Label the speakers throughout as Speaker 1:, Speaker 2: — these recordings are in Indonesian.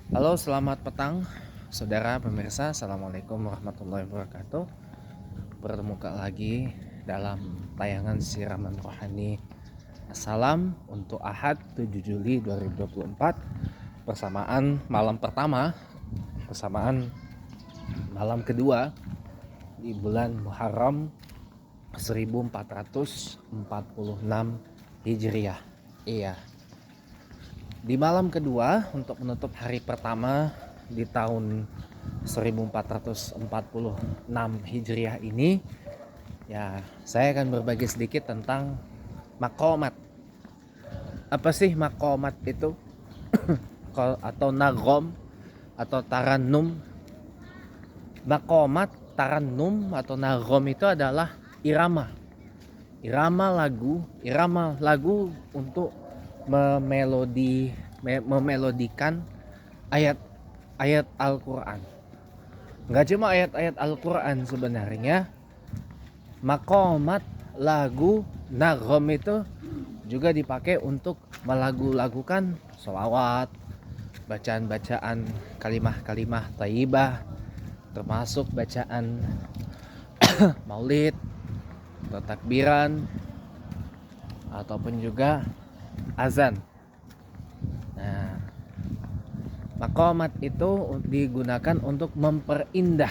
Speaker 1: Halo, selamat petang, saudara pemirsa. Assalamualaikum warahmatullahi wabarakatuh. Bertemu lagi dalam tayangan siraman rohani Assalam untuk Ahad 7 Juli 2024 bersamaan malam kedua di bulan Muharram 1446 Hijriah. Iya. Di malam kedua untuk menutup hari pertama di tahun 1446 Hijriah ini, ya saya akan berbagi sedikit tentang makomat. Apa sih makomat itu? Atau nagom atau taranum. Makomat, taranum atau nagom itu adalah irama lagu untuk memelodikan ayat-ayat Al-Quran. Nggak cuma ayat-ayat Al-Quran sebenarnya, makomat, lagu, nagom itu juga dipakai untuk melagu-lagukan sholawat, bacaan-bacaan kalimah-kalimah thayyibah, termasuk bacaan maulid atau takbiran ataupun juga azan. Nah, makomat itu digunakan untuk memperindah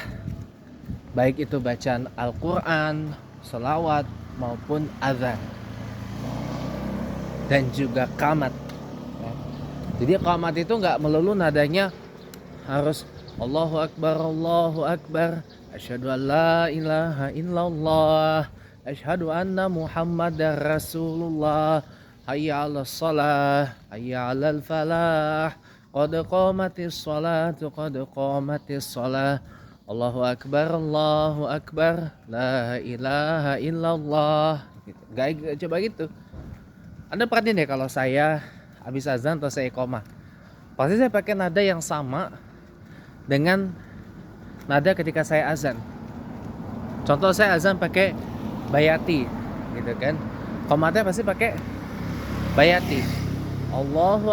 Speaker 1: baik itu bacaan Al-Quran, sholawat maupun azan dan juga qamat. Jadi qamat itu nggak melulu nadanya harus Allahu Akbar, asyhadu an la ilaha illallah, asyhadu anna Muhammadar Rasulullah, hayya 'alas shalah, hayya 'alal falah, qad qamatis shalah, Allahu Akbar, la ilaha illallah. Gitu. Gak coba gitu. Anda perhatiin deh kalau saya habis azan atau saya iqomah, pasti saya pakai nada yang sama dengan nada ketika saya azan. Contoh saya azan pakai bayati, gitu kan. Qomatnya pasti pakai bayati. Allahu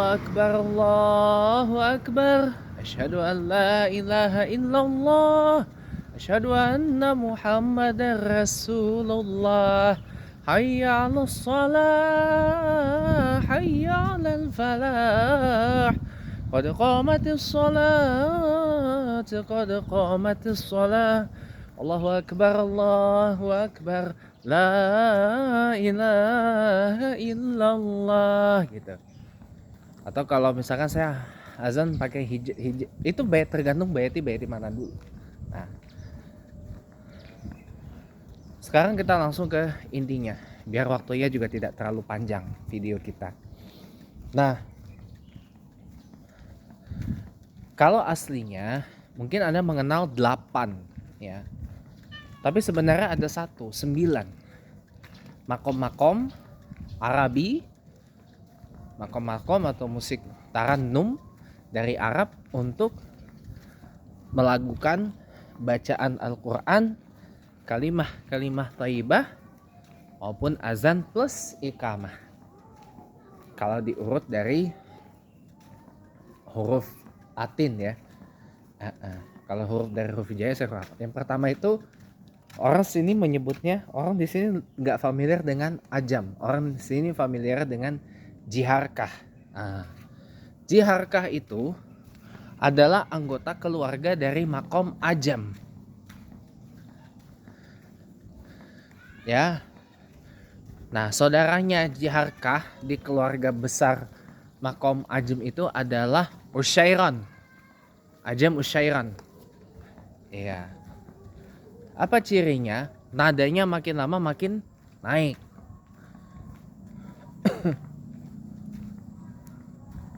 Speaker 1: Akbar, asyhadu an la ilaha illallah, asyhadu anna Muhammadar Rasulullah, hayya 'alas shalah, hayya 'alal falah, qad qamatis shalah, Allahu Akbar, la ilaha illallah, gitu. Atau kalau misalkan saya azan pakai itu tergantung bayati mana dulu. Nah, sekarang kita langsung ke intinya, biar waktunya juga tidak terlalu panjang video kita. Nah, kalau aslinya mungkin Anda mengenal 8 ya. Tapi sebenarnya ada 9 makom-makom Arabi, makom-makom atau musik tarannum dari Arab untuk melakukan bacaan Al-Quran, kalimah-kalimah thayyibah maupun azan plus iqamah. Kalau diurut dari huruf atin ya. Kalau huruf dari huruf hijaya saya yang pertama itu orang sini menyebutnya, orang di sini nggak familiar dengan ajam, orang di sini familiar dengan jiharkah. Jiharkah itu adalah anggota keluarga dari makom ajam. Ya. Nah, saudaranya jiharkah di keluarga besar makom ajam itu adalah usyairan. Ajam usyairan. Iya. Apa cirinya? Nadanya makin lama makin naik.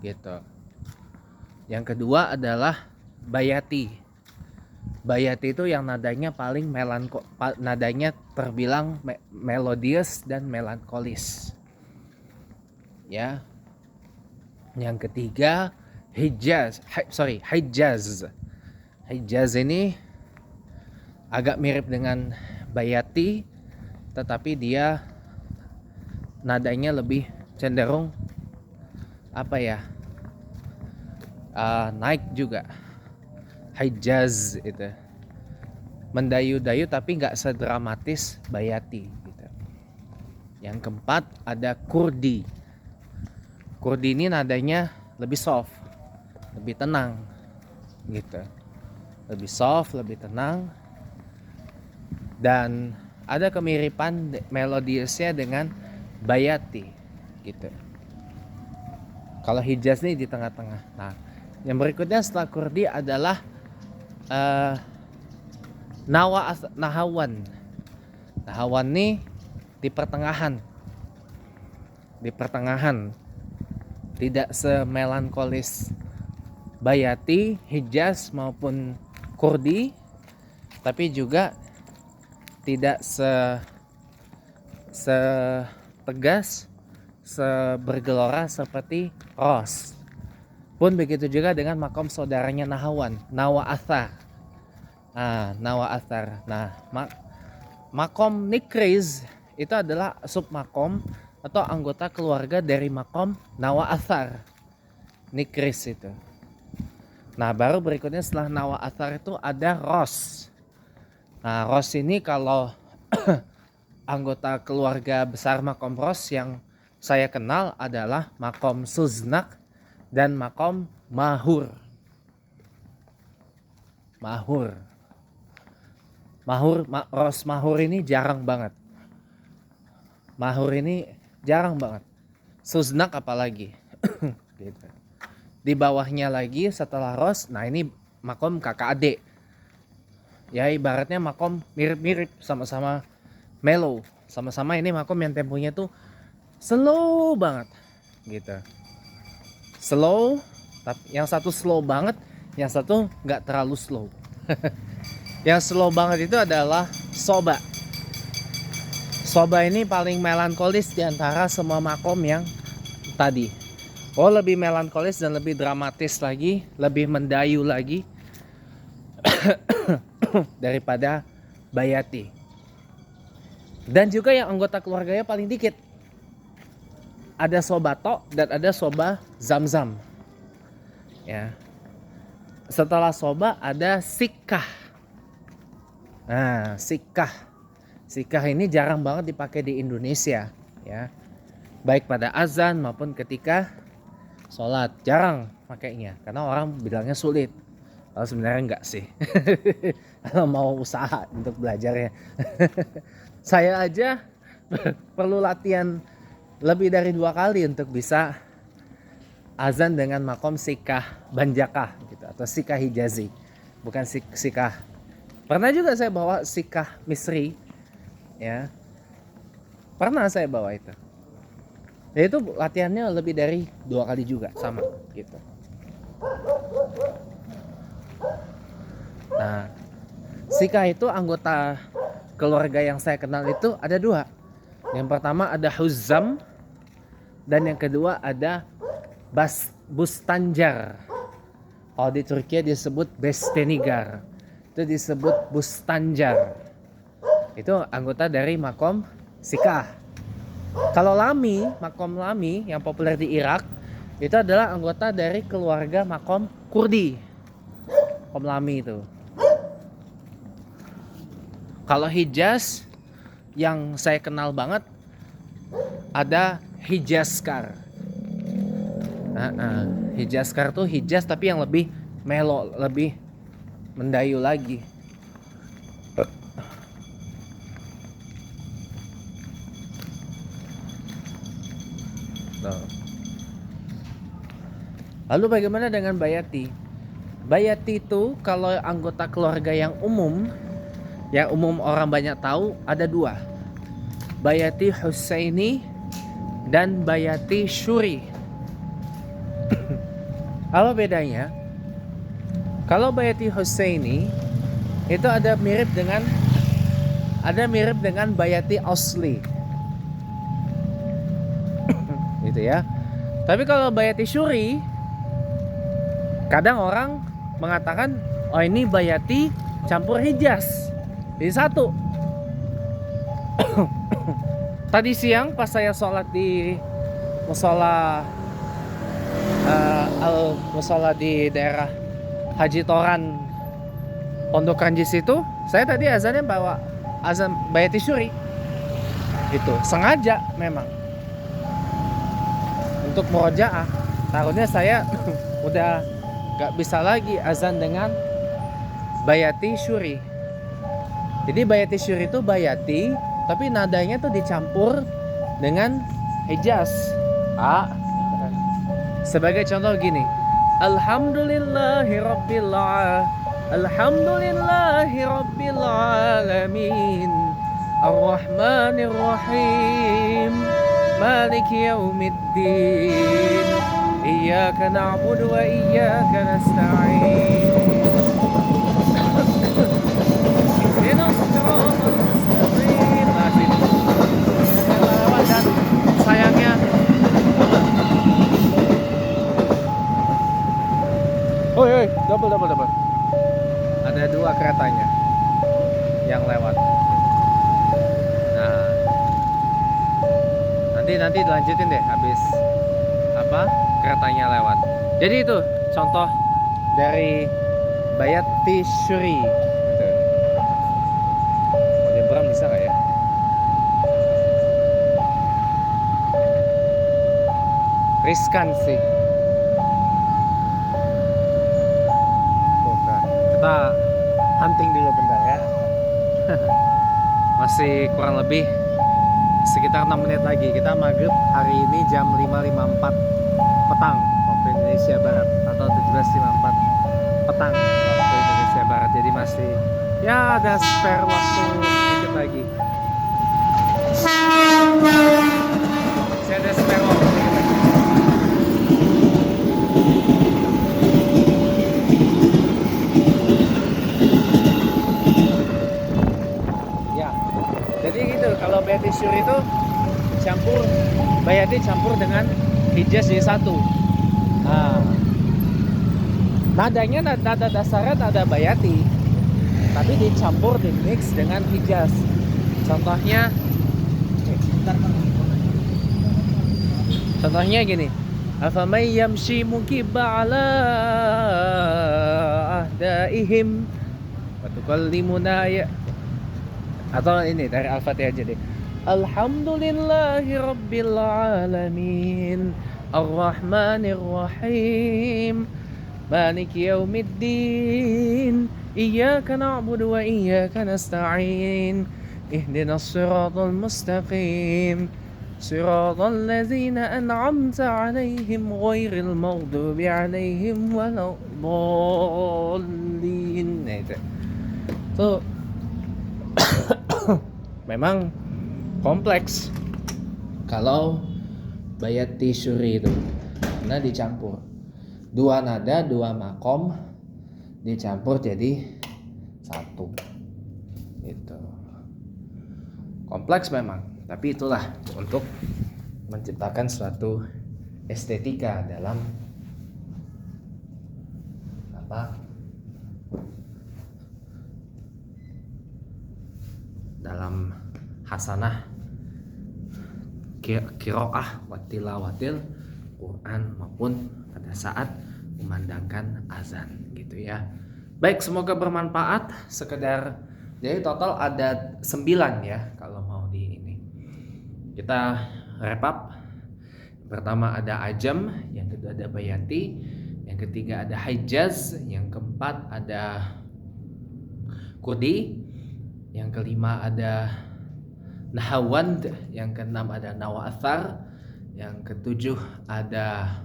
Speaker 1: Gitu. Yang kedua adalah bayati. Bayati itu yang nadanya paling nadanya terbilang melodius dan melankolis. Ya. Yang ketiga Hijaz. Hijaz ini agak mirip dengan bayati, tetapi dia nadanya lebih cenderung naik juga. Hijaz itu mendayu-dayu tapi nggak sedramatis Bayati gitu. Yang keempat ada Kurdi. Kurdi ini nadanya lebih soft, lebih tenang gitu, lebih soft, lebih tenang, dan ada kemiripan melodiusnya dengan Bayati gitu. Kalau Hijaz nih di tengah-tengah. Nah, yang berikutnya setelah Kurdi adalah Nahawan. Nahawan nih di pertengahan. Di pertengahan. Tidak semelankolis Bayati, Hijaz maupun Kurdi, tapi juga tidak setegas, sebergelora seperti Ros. Pun begitu juga dengan makom saudaranya Nahawan, Nawa Athar. Nawa Athar. Nah, makom Nikriz itu adalah submakom atau anggota keluarga dari makom Nawa Athar. Nikriz itu. Nah, baru berikutnya setelah Nawa Athar itu ada Ros. Nah, Ros ini kalau anggota keluarga besar makom Ros yang saya kenal adalah makom Suznak dan makom Mahur. Ros Mahur ini jarang banget. Mahur ini jarang banget. Suznak apalagi. Gitu. Di bawahnya lagi setelah Ros, nah ini makom kakak adik. Ya ibaratnya makom mirip-mirip, sama-sama mellow. Sama-sama ini makom yang temponya tuh slow banget gitu. Slow, tapi yang satu slow banget, yang satu nggak terlalu slow. Yang slow banget itu adalah Soba. Soba ini paling melankolis di antara semua makom yang tadi. Oh, lebih melankolis dan lebih dramatis lagi, lebih mendayu lagi daripada Bayati. Dan juga yang anggota keluarganya paling dikit. Ada Soba Tok dan ada Soba Zamzam. Ya. Setelah Soba ada Sikah. Nah, Sikah. Sikah ini jarang banget dipakai di Indonesia, ya. Baik pada azan maupun ketika sholat, jarang pakainya karena orang bilangnya sulit. Kalau sebenarnya enggak sih. Kalau mau usaha untuk belajarnya. Saya aja perlu latihan lebih dari 2 kali untuk bisa azan dengan makom Sikah Banjakah gitu, atau Sikah Hijazi, bukan Sikah. Pernah juga saya bawa Sikah Misri, ya. Pernah saya bawa itu. Ya itu latihannya lebih dari 2 kali juga sama gitu. Nah, Sikah itu anggota keluarga yang saya kenal itu ada 2. Yang pertama ada Huzzam dan yang kedua ada Bustanjar. Kalau di Turki disebut Bestenigar. Itu disebut Bustanjar. Itu anggota dari makom Sikah. Kalau Lami, makom Lami yang populer di Irak, itu adalah anggota dari keluarga makom Kurdi. Makom Lami itu. Kalau Hijaz yang saya kenal banget ada Hijazkar. Hijazkar tuh Hijaz tapi yang lebih melo, lebih mendayu lagi. Lalu bagaimana dengan Bayati? Bayati itu kalau anggota keluarga yang umum orang banyak tahu ada 2. Bayati Husaini dan Bayati Syuri. Apa bedanya? Kalau Bayati Husaini itu ada mirip dengan Bayati Asli. Gitu ya. Tapi kalau Bayati Syuri, kadang orang mengatakan, oh ini Bayati campur Hijaz. Jadi satu. Tadi siang pas saya sholat di musola al musola di daerah Haji Toran Pondok Ranjis itu, saya tadi azannya bawa azan Bayati Syuri. Itu sengaja memang untuk murojaah. Takutnya saya udah gak bisa lagi azan dengan Bayati Syuri. Jadi Bayati Syuri itu Bayati, tapi nadanya tuh dicampur dengan Hijaz. Sebagai contoh gini, Alhamdulillahirabbil alamin, Ar-Rahmanir Rahim, Maliki Yaumiddin, Iyyaka na'budu wa iyyaka nasta'in. Ihdinas siratal mustaqim. Dan sayangnya double. Ada 2 keretanya yang lewat. Nah, nanti dilanjutin deh habis keretanya lewat. Jadi itu contoh dari Bayati Syuri. Gitu. Bram bisa nggak ya? Riskan sih. Kita hunting dulu bentar ya. Masih kurang lebih sekitar 6 menit lagi. Kita maghrib hari ini jam 5.54 petang waktu Indonesia Barat, atau 17.54 petang waktu Indonesia Barat. Jadi masih ya ada spare waktu sedikit lagi. Masih ada spare waktu sedikit lagi. Jadi gitu, kalau Bayati Syuri itu Bayati campur dengan Hijaz jadi satu. Nah, nadanya nada dasarnya nada Bayati, tapi dicampur dimix dengan Hijaz. Contohnya gini, afamay yamshi mukibba ala ahdaihim wa tukallimuna ya. Atau ini dari Al-Fatihah aja deh. Alhamdulillahirabbil alamin, Ar-Rahmanir Rahim, Maliki Yaumiddin, Iyyaka na'budu wa iyyaka nasta'in, Ihdinas siratal mustaqim, Siratal ladzina an'amta 'alaihim ghairil maghdubi 'alaihim waladdallin. Nah itu. Tuh memang kompleks kalau Bayati Syuri itu, karena dicampur 2 nada 2 makom dicampur jadi satu. Itu kompleks memang, tapi itulah untuk menciptakan suatu estetika dalam dalam hasanah qiraah wa tilawatil Quran maupun pada saat memandangkan azan gitu ya. Baik, semoga bermanfaat. Sekedar jadi total ada 9 ya kalau mau di ini. Kita wrap up. Pertama ada ajam, yang kedua ada Bayati, yang ketiga ada Hijaz, yang keempat ada Kurdi, yang kelima ada Nahawand, yang keenam ada Nawa'athar, yang ketujuh ada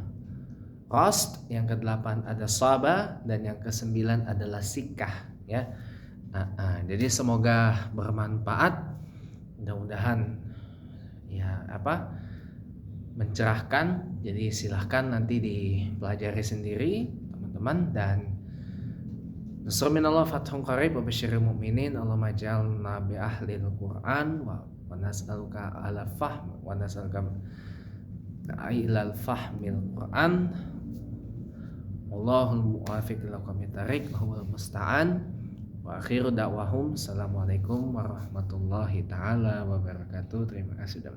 Speaker 1: Rost, yang kedelapan ada Saba, dan yang kesembilan adalah Sikah ya. Jadi semoga bermanfaat, mudah-mudahan ya mencerahkan. Jadi silahkan nanti dipelajari sendiri teman-teman, dan Nasrun minallah fathun qarib wa basyiril mu'minin. Allahumma ja'alna bi ahlil Qur'an wa nas'aluka ala fahm wa nas'aluka ilal fahmil Qur'an. Wallahul muwaffiq ila aqwamit thariq wa huwal musta'an. Wa akhiru da'wahum assalamualaikum warahmatullahi taala wabarakatuh. Terima kasih sudah